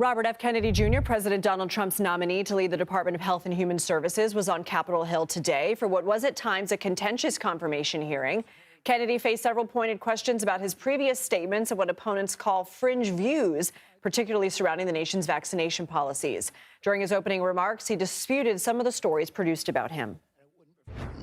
Robert F. Kennedy Jr., President Donald Trump's nominee to lead the Department of Health and Human Services, was on Capitol Hill today for what was at times a contentious confirmation hearing. Kennedy faced several pointed questions about his previous statements and what opponents call fringe views, particularly surrounding the nation's vaccination policies. During his opening remarks, he disputed some of the stories produced about him.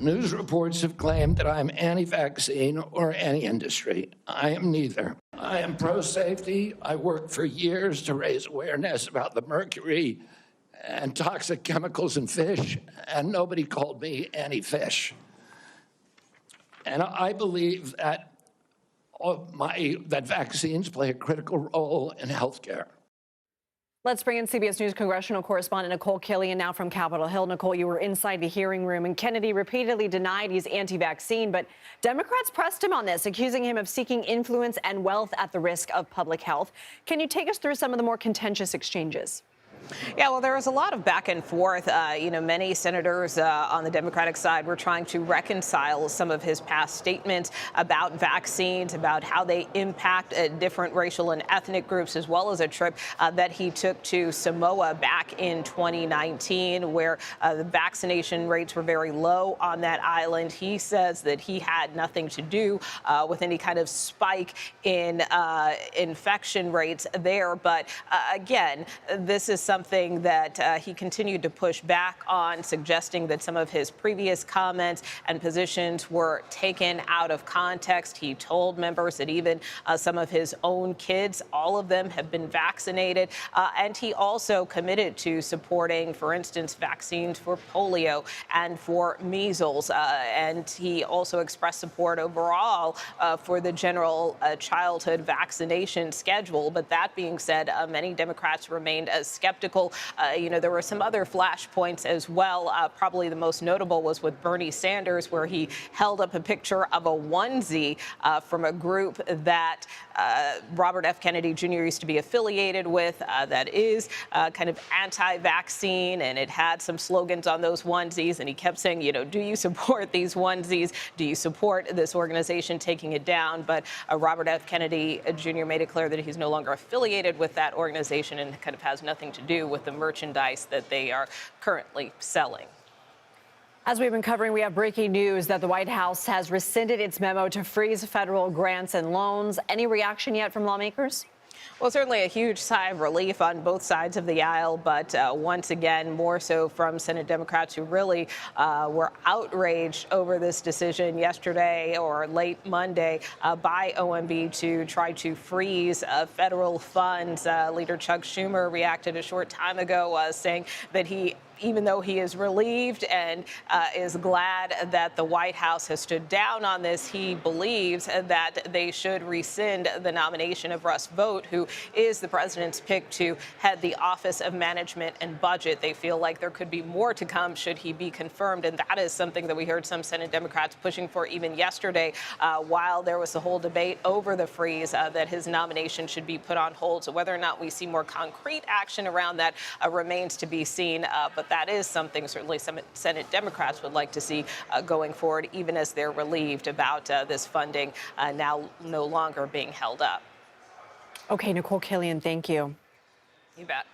News reports have claimed that I'm anti-vaccine or anti-industry. I am neither. I am pro-safety. I worked for years to raise awareness about the mercury and toxic chemicals in fish, and nobody called me anti-fish. And I believe that that vaccines play a critical role in healthcare. Let's bring in CBS News congressional correspondent Nikole Killion now from Capitol Hill. Nikole, you were inside the hearing room, and Kennedy repeatedly denied he's anti-vaccine, but Democrats pressed him on this, accusing him of seeking influence and wealth at the risk of public health. Can you take us through some of the more contentious exchanges? Yeah, well, there was a lot of back and forth. Many senators on the Democratic side were trying to reconcile some of his past statements about vaccines, about how they impact different racial and ethnic groups, as well as a trip that he took to Samoa back in 2019, where the vaccination rates were very low on that island. He says that he had nothing to do with any kind of spike in infection rates there. But again, this is something that he continued to push back on, suggesting that some of his previous comments and positions were taken out of context. He told members that even some of his own kids, all of them have been vaccinated. And he also committed to supporting, for instance, vaccines for polio and for measles. And he also expressed support overall for the general childhood vaccination schedule. But that being said, many Democrats remained skeptical. There were some other flashpoints as well. Probably the most notable was with Bernie Sanders, where he held up a picture of a onesie from a group that Robert F. Kennedy Jr. used to be affiliated with that is kind of anti-vaccine, and it had some slogans on those onesies. And he kept saying, do you support these onesies? Do you support this organization taking it down? But Robert F. Kennedy Jr. made it clear that he's no longer affiliated with that organization and kind of has nothing to do with the merchandise that they are currently selling. As we've been covering, we have breaking news that the White House has rescinded its memo to freeze federal grants and loans. Any reaction yet from lawmakers? Well, certainly a huge sigh of relief on both sides of the aisle, but once again, more so from Senate Democrats who really were outraged over this decision yesterday or late Monday by OMB to try to freeze federal funds. Leader Chuck Schumer reacted a short time ago saying that even though he is relieved and is glad that the White House has stood down on this, he believes that they should rescind the nomination of Russ Vought, who is the president's pick to head the Office of Management and Budget. They feel like there could be more to come should he be confirmed, and that is something that we heard some Senate Democrats pushing for even yesterday while there was the whole debate over the freeze, that his nomination should be put on hold. So whether or not we see more concrete action around that remains to be seen, but that is something certainly some Senate Democrats would like to see going forward, even as they're relieved about this funding now no longer being held up. Okay, Nikole Killion, thank you. You bet.